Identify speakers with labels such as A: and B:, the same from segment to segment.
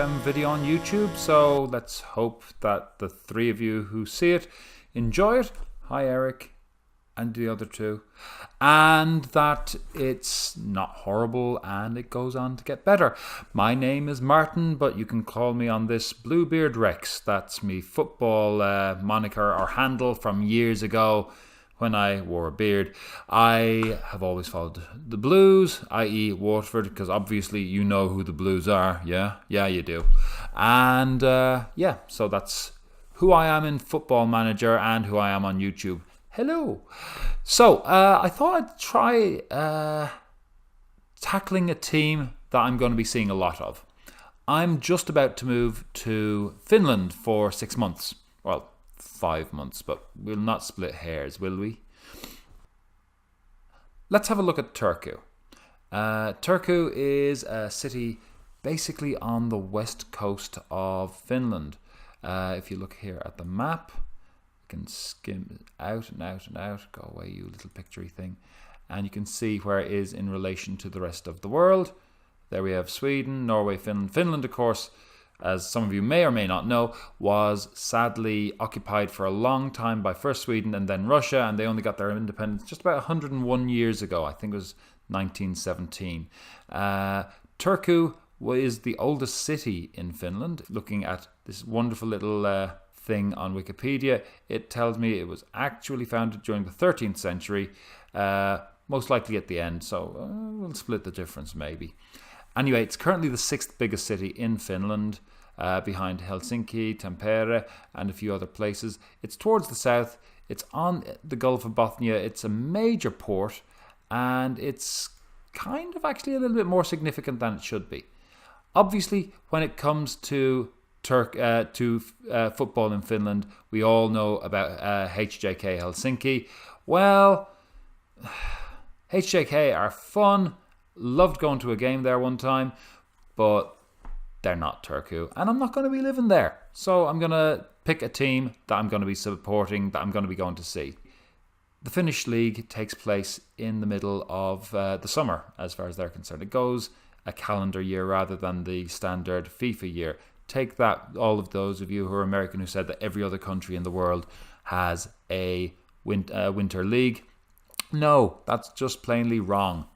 A: FM video on YouTube, so let's hope that the three of you who see it enjoy it. Hi Eric and the other two. And that it's not horrible and it goes on to get better. My name is Martin, but you can call me on this Bluebeard Rex. That's me football moniker or handle from years ago when I wore a beard. I have always followed the Blues, i.e. Waterford, because obviously you know who the Blues are. Yeah, you do. And so that's who I am in Football Manager and who I am on YouTube. Hello. So I thought I'd try tackling a team that I'm going to be seeing a lot of. I'm just about to move to Finland for 6 months. Well, 5 months, but we'll not split hairs, will we? Let's have a look at Turku. Turku is a city basically on the west coast of Finland. If you look here at the map, you can skim out and out and out. Go away, you little picturey thing. And you can see where it is in relation to the rest of the world. There we have Sweden, Norway, Finland. Finland, of course, as some of you may or may not know, was sadly occupied for a long time by first Sweden and then Russia, and they only got their independence just about 101 years ago. I think it was 1917. Turku is the oldest city in Finland. Looking at this wonderful little thing on Wikipedia, it tells me it was actually founded during the 13th century, most likely at the end, so we'll split the difference maybe. Anyway, it's currently the 6th biggest city in Finland, behind Helsinki, Tampere, and a few other places. It's towards the south. It's on the Gulf of Bothnia. It's a major port, and it's kind of actually a little bit more significant than it should be. Obviously, when it comes to football in Finland, we all know about HJK Helsinki. Well, HJK are fun. Loved going to a game there one time, but they're not Turku, and I'm not going to be living there. So I'm going to pick a team that I'm going to be supporting, that I'm going to be going to see. The Finnish league takes place in the middle of the summer, as far as they're concerned. It goes a calendar year rather than the standard FIFA year. Take that, all of those of you who are American who said that every other country in the world has a winter league. No, that's just plainly wrong.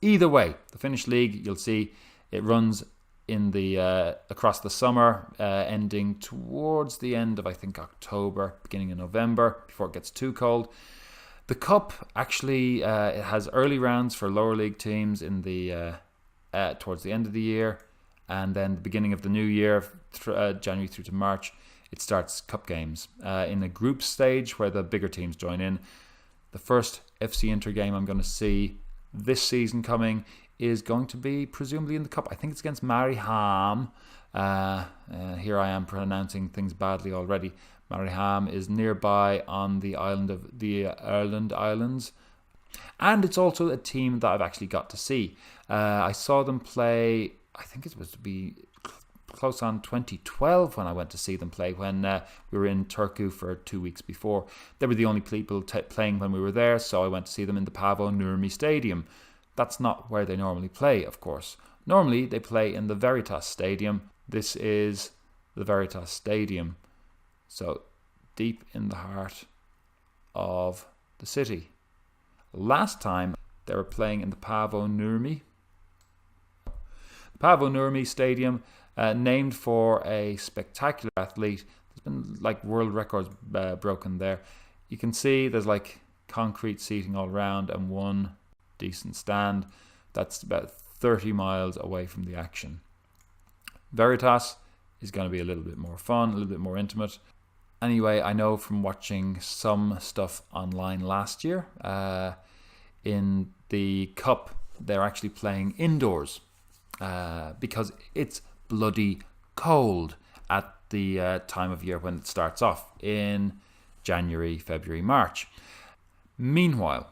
A: Either way, the Finnish league, you'll see it runs in the across the summer, ending towards the end of, I think, October, beginning of November, before it gets too cold. The cup actually it has early rounds for lower league teams in the towards the end of the year, and then the beginning of the new year, January through to March, it starts cup games in a group stage where the bigger teams join in. The first FC Inter game I'm going to see this season coming is going to be presumably in the cup. I think it's against Mariehamn. Here I am pronouncing things badly already. Mariehamn is nearby on the island of the Ireland Islands. And it's also a team that I've actually got to see. I saw them play, I think it was to be close on 2012 when I went to see them play, when we were in Turku for 2 weeks before. They were the only people playing when we were there, so I went to see them in the Paavo Nurmi Stadium. That's not where they normally play, of course. Normally they play in the Veritas Stadium. This is the Veritas Stadium, so deep in the heart of the city. Last time they were playing in the Paavo Nurmi. The Paavo Nurmi Stadium, named for a spectacular athlete. There's been like world records broken there. You can see there's like concrete seating all around and one decent stand. That's about 30 miles away from the action. Veritas is going to be a little bit more fun, a little bit more intimate. Anyway, I know from watching some stuff online last year, in the cup, they're actually playing indoors because it's bloody cold at the time of year when it starts off in January, February, March. Meanwhile,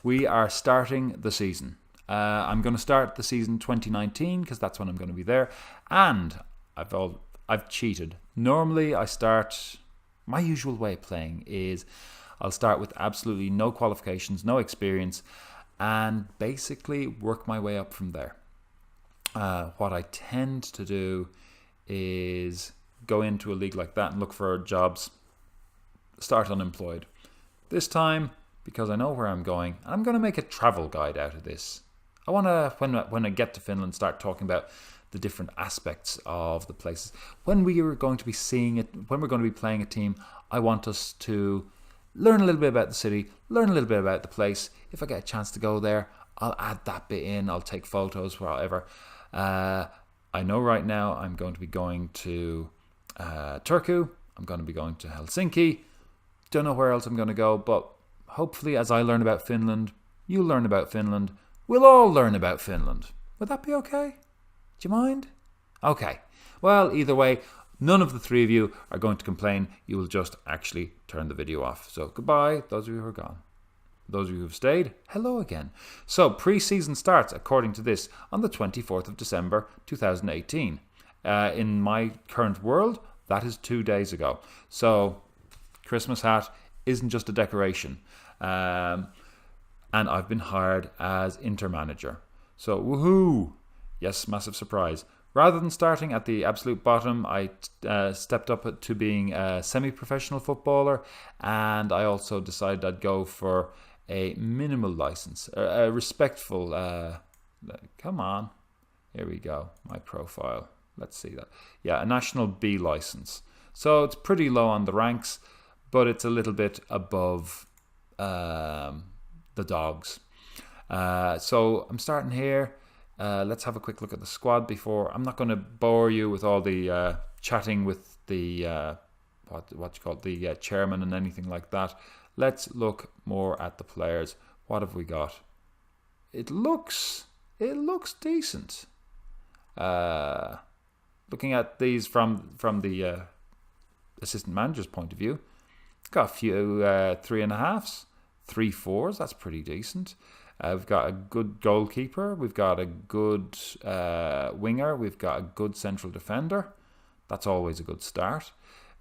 A: we are starting the season. I'm going to start the season 2019 because that's when I'm going to be there, and I've cheated. Normally I start, my usual way of playing is I'll start with absolutely no qualifications, no experience, and basically work my way up from there. what I tend to do is go into a league like that and look for jobs, start unemployed. This time, because I know where I'm going, I'm going to make a travel guide out of this. I want to, when I get to Finland, start talking about the different aspects of the places. When we are going to be seeing it, when we're going to be playing a team, I want us to learn a little bit about the city, learn a little bit about the place. If I get a chance to go there, I'll add that bit in. I'll take photos, whatever. I know right now I'm going to be going to Turku. I'm going to be going to Helsinki. Don't know where else I'm going to go, but hopefully as I learn about Finland, you learn about Finland. We'll all learn about Finland. Would that be okay? Do you mind? Okay. Well, either way, none of the three of you are going to complain. You will just actually turn the video off. So goodbye, those of you who are gone. Those of you who have stayed, hello again. So pre-season starts, according to this, on the 24th of December 2018. In my current world, that is 2 days ago. So Christmas hat isn't just a decoration. And I've been hired as Inter manager. So woohoo! Yes, massive surprise. Rather than starting at the absolute bottom, I stepped up to being a semi-professional footballer, and I also decided I'd go for a minimal license, a respectful, come on, here we go, my profile, let's see that, yeah, a national B license. So it's pretty low on the ranks, but it's a little bit above the dogs. So I'm starting here. Let's have a quick look at the squad before. I'm not going to bore you with all the chatting with the the chairman and anything like that. Let's look more at the players. What have we got? It looks decent. Looking at these from the assistant manager's point of view, got a few 3.5s, 3 4s. That's pretty decent. We've got a good goalkeeper. We've got a good winger. We've got a good central defender. That's always a good start.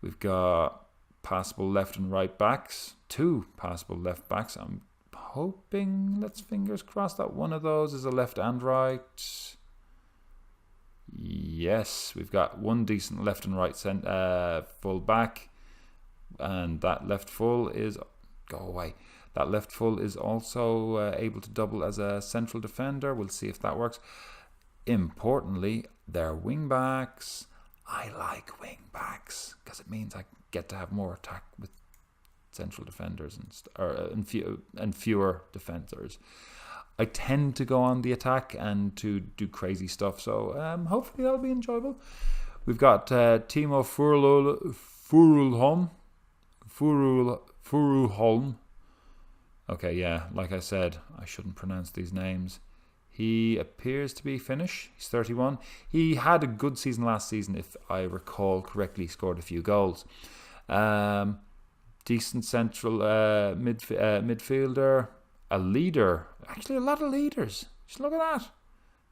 A: We've got passable left and right backs. 2 passable left backs. I'm hoping, let's fingers crossed, that one of those is a left and right. Yes, we've got one decent left and right full back. And that left full is... Go away. That left full is also able to double as a central defender. We'll see if that works. Importantly, they're wing backs. I like wing backs because it means I get to have more attack with central defenders and fewer defenders. I tend to go on the attack and to do crazy stuff, so hopefully that'll be enjoyable. We've got Timo Furuholm. Okay, yeah, like I said, I shouldn't pronounce these names. He appears to be Finnish. He's 31. He had a good season last season, if I recall correctly. He scored a few goals. Decent central midfielder. A leader. Actually, a lot of leaders. Just look at that.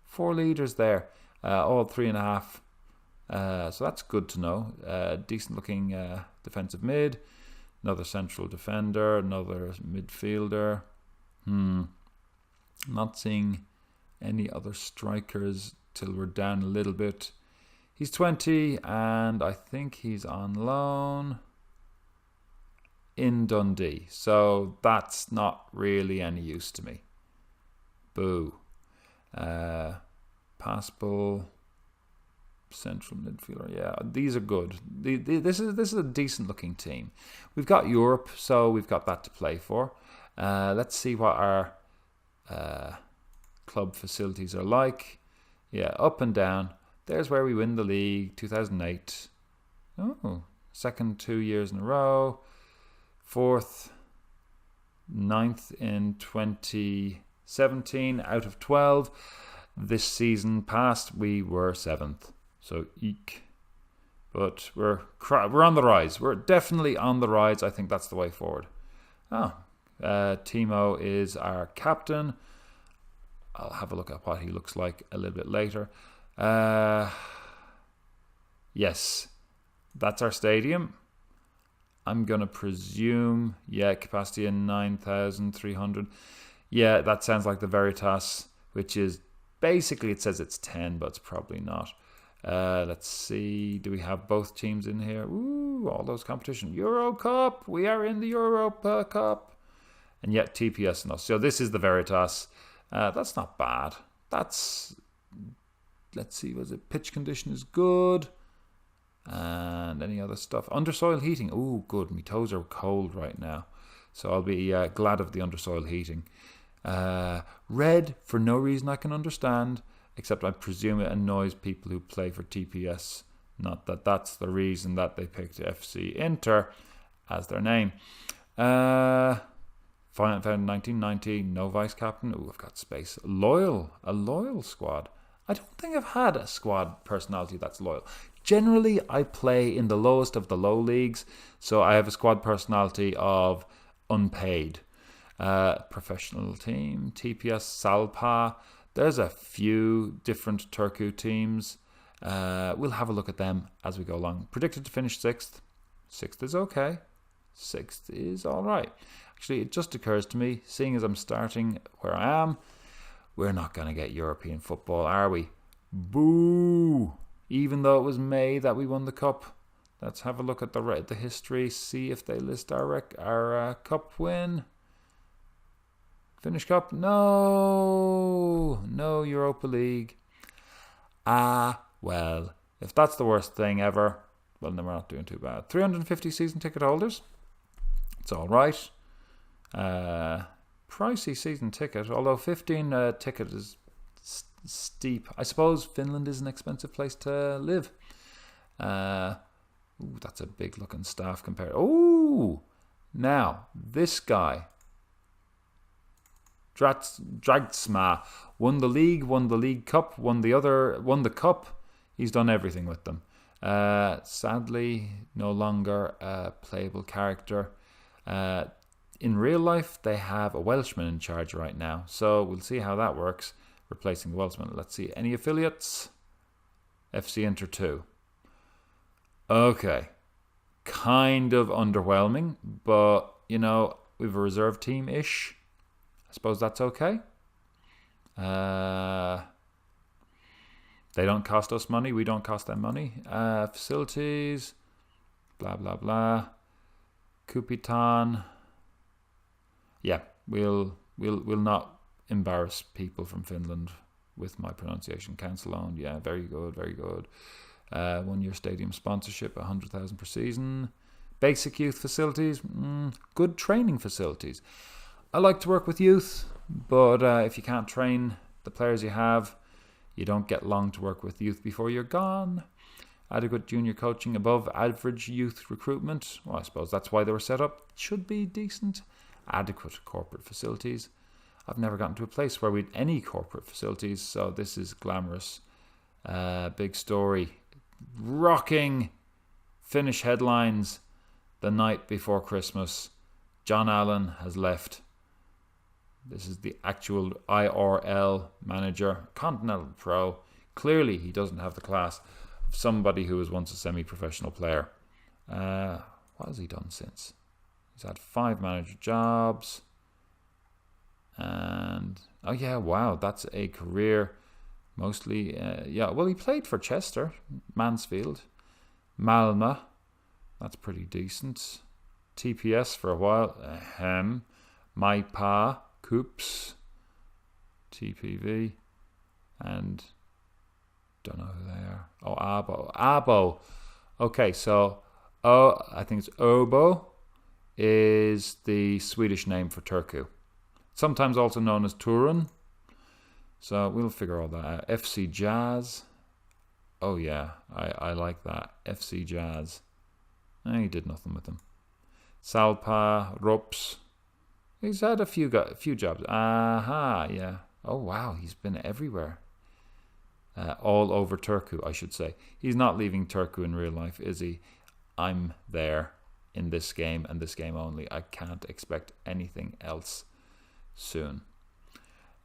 A: 4 leaders there. All 3.5. So that's good to know. Decent looking defensive mid. Another central defender. Another midfielder. Not seeing any other strikers till we're down a little bit. He's 20 and I think he's on loan in Dundee. So that's not really any use to me. Boo. Passable central midfielder. Yeah, these are good. This is a decent looking team. We've got Europe, so we've got that to play for. Let's see what our club facilities are like. Yeah, up and down. There's where we win the league, 2008. Oh, second 2 years in a row. 4th, 9th in 2017 out of 12. This season past, we were 7th. So, eek. But we're on the rise. We're definitely on the rise. I think that's the way forward. Timo is our captain. I'll have a look at what he looks like a little bit later. Yes, that's our stadium. I'm going to presume, capacity in 9,300. Yeah, that sounds like the Veritas, which is Basically, it says it's 10, but it's probably not. Let's see. Do we have both teams in here? Ooh, all those competition. Euro Cup. We are in the Europa Cup. And yet TPS and us. So this is the Veritas. That's not bad. Let's see, was it pitch condition is good. And any other stuff. Undersoil heating. Ooh, good. My toes are cold right now. So I'll be glad of the undersoil heating. Red, for no reason I can understand. Except I presume it annoys people who play for TPS. Not that that's the reason that they picked FC Inter as their name. Founded in 1990. No vice captain. Ooh, I've got space. A loyal squad. I don't think I've had a squad personality that's loyal. Generally, I play in the lowest of the low leagues. So I have a squad personality of unpaid. Professional team. TPS Salpa. There's a few different Turku teams. We'll have a look at them as we go along. Predicted to finish 6th. 6th is okay. 6th is all right. Actually, it just occurs to me, seeing as I'm starting where I am, we're not going to get European football, are we? Boo! Even though it was May that we won the cup. Let's have a look at the history, see if they list our cup win. Finnish Cup? No Europa League. Well, if that's the worst thing ever, well, then we're not doing too bad. 350 season ticket holders. It's all right. Pricey season ticket, although 15 ticket is steep. I suppose Finland is an expensive place to live. Ooh, that's a big looking staff compared. Ooh, now this guy. Dragsma won the league cup, won the cup. He's done everything with them. Sadly, no longer a playable character. In real life, they have a Welshman in charge right now, so we'll see how that works, replacing the Welshman. Let's see, any affiliates? FC Inter 2. Okay, kind of underwhelming, but you know, we've a reserve team-ish. I suppose that's okay. They don't cost us money. We don't cost them money. Facilities. Blah, blah, blah. Kupitan. Yeah, we'll not embarrass people from Finland with my pronunciation. Council owned. Yeah, very good, very good. 1 year stadium sponsorship, 100,000 per season. Basic youth facilities. Good training facilities. I like to work with youth, but if you can't train the players you have, you don't get long to work with youth before you're gone. Adequate junior coaching, above average youth recruitment. Well, I suppose that's why they were set up. Should be decent. Adequate corporate facilities. I've never gotten to a place where we'd any corporate facilities, so this is glamorous. Big story. Rocking Finnish headlines the night before Christmas. John Allen has left. This is the actual IRL manager, Continental Pro. Clearly, he doesn't have the class of somebody who was once a semi-professional player. What has he done since? He's had 5 manager jobs. And, oh yeah, wow, that's a career. Mostly, well, he played for Chester, Mansfield, Malmö. That's pretty decent. TPS for a while. Maipa. Coops, TPV, and don't know who they are. Oh, Abo. Okay, so I think it's Obo is the Swedish name for Turku. Sometimes also known as Turun. So we'll figure all that out. FC Jazz. Oh yeah, I like that. FC Jazz. He did nothing with them. Salpa, Rops. He's had a few jobs. Yeah. Oh, wow. He's been everywhere. All over Turku, I should say. He's not leaving Turku in real life, is he? I'm there in this game and this game only. I can't expect anything else soon.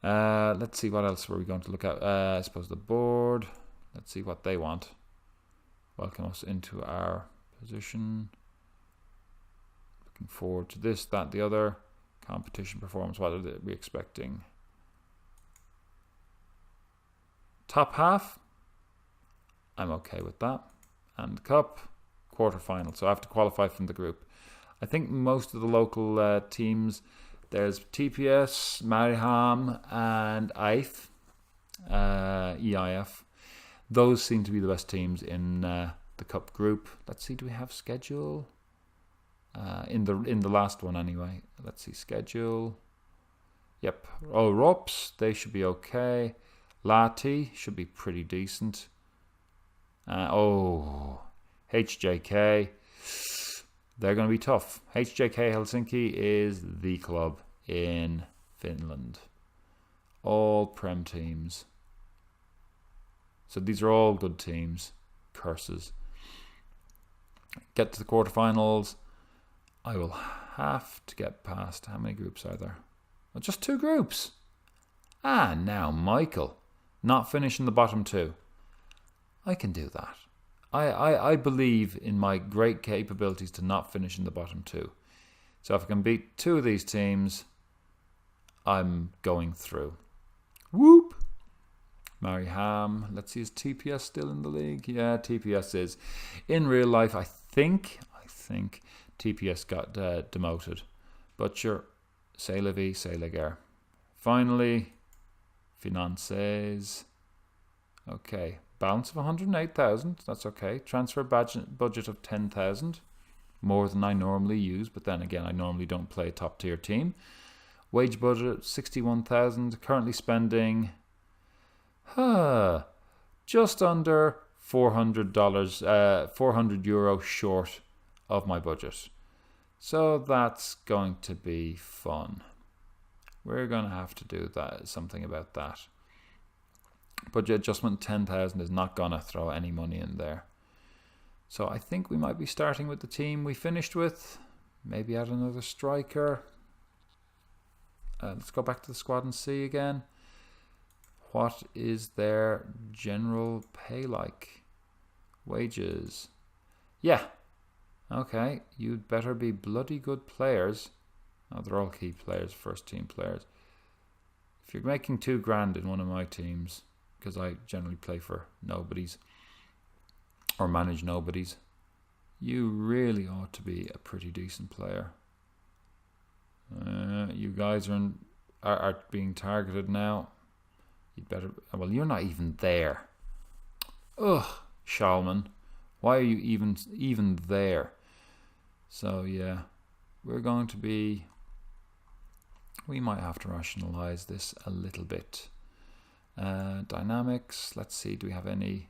A: Let's see, what else were we going to look at? I suppose the board. Let's see what they want. Welcome us into our position. Looking forward to this, that, the other. Competition performance, what are we expecting? Top half, I'm okay with that. And cup, quarterfinal. So I have to qualify from the group. I think most of the local teams, there's TPS, Mariehamn, and EIF. Those seem to be the best teams in the cup group. Let's see, do we have schedule? In the last one anyway. Let's see, schedule. Yep. Oh, ROPS, they should be okay. Lahti should be pretty decent. HJK, they're going to be tough. HJK Helsinki is the club in Finland. All Prem teams. So these are all good teams. Curses. Get to the quarterfinals. I will have to get past. How many groups are there? Well, just 2 groups. Now Michael. Not finishing the bottom 2. I can do that. I believe in my great capabilities to not finish in the bottom 2. So if I can beat 2 of these teams, I'm going through. Whoop! Mariehamn. Let's see, is TPS still in the league? Yeah, TPS is. In real life, I think TPS got demoted. But sure, c'est la vie, c'est la guerre. Finally, Finances. Okay. Balance of 108,000. That's okay. Transfer budget of 10,000. More than I normally use. But then again, I normally don't play a top tier team. Wage budget 61,000. Currently spending just under $400, 400 euro short of my budget. So that's going to be fun. We're going to have to do something about that. Budget adjustment 10,000 is not going to throw any money in there. So I think we might be starting with the team we finished with. Maybe add another striker. Let's go back to the squad and see again. What is their general pay like? Wages. Yeah. Okay. You'd better be bloody good players. Oh, they're all key players, first team players. If you're making $2,000 in one of my teams, because I generally play for nobodies or manage nobodies, you really ought to be a pretty decent player. You guys are being targeted now. You'd better. Well, you're not even there. Ugh, Schalman, why are you even there? So yeah, we're going to be. We might have to rationalize this a little bit. Dynamics. Let's see. Do we have any?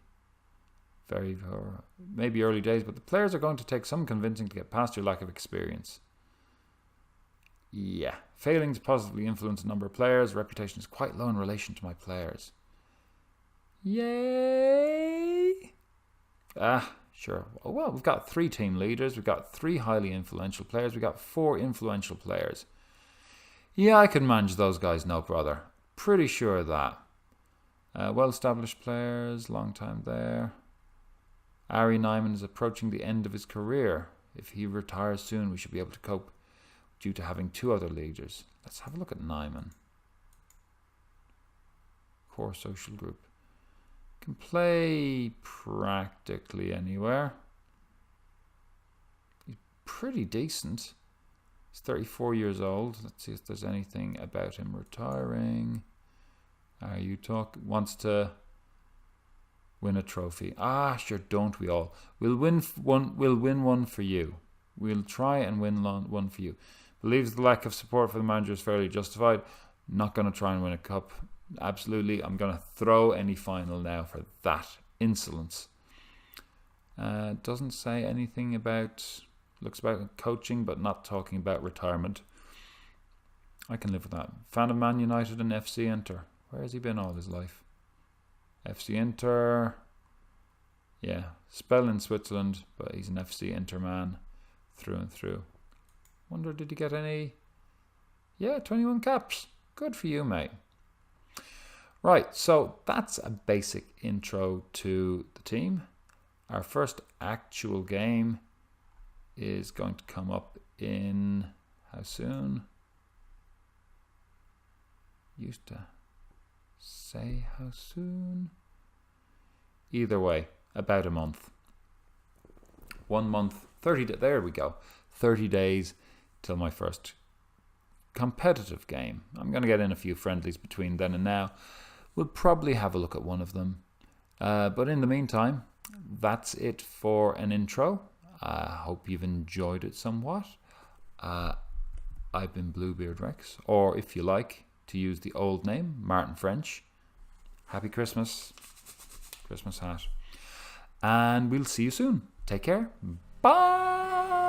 A: Maybe early days, but the players are going to take some convincing to get past your lack of experience. Yeah. Failing to positively influence a number of players. Reputation is quite low in relation to my players. Yay! Sure. Well, we've got 3 team leaders. We've got 3 highly influential players. We've got 4 influential players. Yeah, I can manage those guys, no bother. Pretty sure of that. Well-established players. Long time there. Ari Nyman is approaching the end of his career. If he retires soon, we should be able to cope due to having 2 other leaders. Let's have a look at Nyman. Core social group. Can play practically anywhere. He's pretty decent. He's 34 years old. Let's see if there's anything about him retiring. Wants to win a trophy. Sure, don't we all? We'll win one for you. We'll try and win one for you. Believes the lack of support for the manager is fairly justified. Not going to try and win a cup. Absolutely, I'm going to throw any final now for that insolence. Doesn't say anything about. Looks about coaching, but not talking about retirement. I can live with that. Fan of Man United and FC Inter. Where has he been all his life? FC Inter. Yeah, spell in Switzerland, but he's an FC Inter man through and through. Wonder, did he get any? Yeah, 21 caps. Good for you, mate. Right, so that's a basic intro to the team. Our first actual game is going to come up in how soon? Used to say how soon? either way, about a month. 1 month, 30 days, there we go. 30 days till my first competitive game. I'm going to get in a few friendlies between then and now. We'll probably have a look at one of them. But in the meantime, that's it for an intro. I hope you've enjoyed it somewhat. I've been Bluebeard Rex, or if you like to use the old name, Martin French. Happy Christmas. Christmas hat. And we'll see you soon. Take care. Bye.